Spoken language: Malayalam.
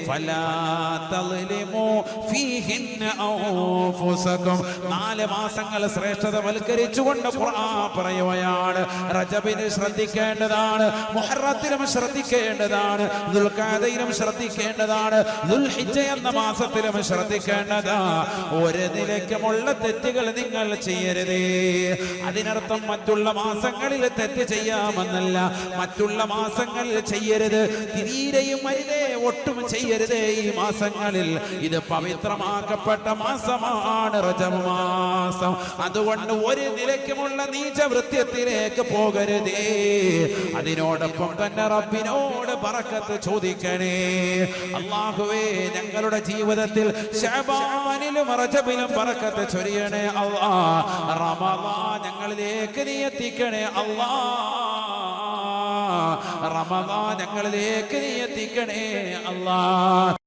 ഫലാ തളിമു ഫീഹിന്ന അൻഫുസകും. 4 മാസങ്ങൾ ശ്രേഷ്ഠത വൽക്കരിച്ചുകൊണ്ട് ഖുർആൻ പറയുകയാണ്. റജബിന് ശ്രദ്ധിക്കേണ്ടതാണ്, മുഹറത്തിലും ശ്രദ്ധിക്കേണ്ടതാണ്, ദുൽഖഅദയിലും ശ്രദ്ധിക്കേണ്ടതാണ്, ദുൽഹിജ്ജ എന്ന മാസത്തിലും ശ്രദ്ധിക്കേണ്ടതാ. ഒരു നിലയ്ക്കുമുള്ള തെറ്റുകൾ നിങ്ങൾ ചെയ്യരുതേ. അതിനർത്ഥം മറ്റുള്ള മാസങ്ങളിൽ തെറ്റ് ചെയ്യാമെന്നല്ല, മറ്റുള്ള മാസങ്ങളിൽ ചെയ്യരുത്, തീരെയും അരുതേ, ഒട്ടും ചെയ്യരുതേ. ഈ മാസങ്ങളിൽ ഇത് പവിത്രമാക്കപ്പെട്ട മാസമാണ് റജബ് മാസം. അതുകൊണ്ട് ഒരു നിലയ്ക്കുമുള്ള നീചവൃത്യത്തിലേക്ക് പോകരുതേ. അതിനോടൊപ്പം തന്നെ റബ്ബിനോട് ബറക്കത്ത് ചോദിക്കണേ. അല്ലാഹുവേ, ഞങ്ങളുടെ ജീവിതത്തിൽ ശഅബാനിലും റജബിലും ബറക്കത്ത് ചൊരിയണേ അല്ലാഹ്. റമളാൻ ഞങ്ങളിലേക്ക് നീ എത്തിക്കണേ അല്ലാഹ്. റമളാൻ ഞങ്ങളിലേക്ക് നീ എത്തിക്കണേ അല്ലാഹ്.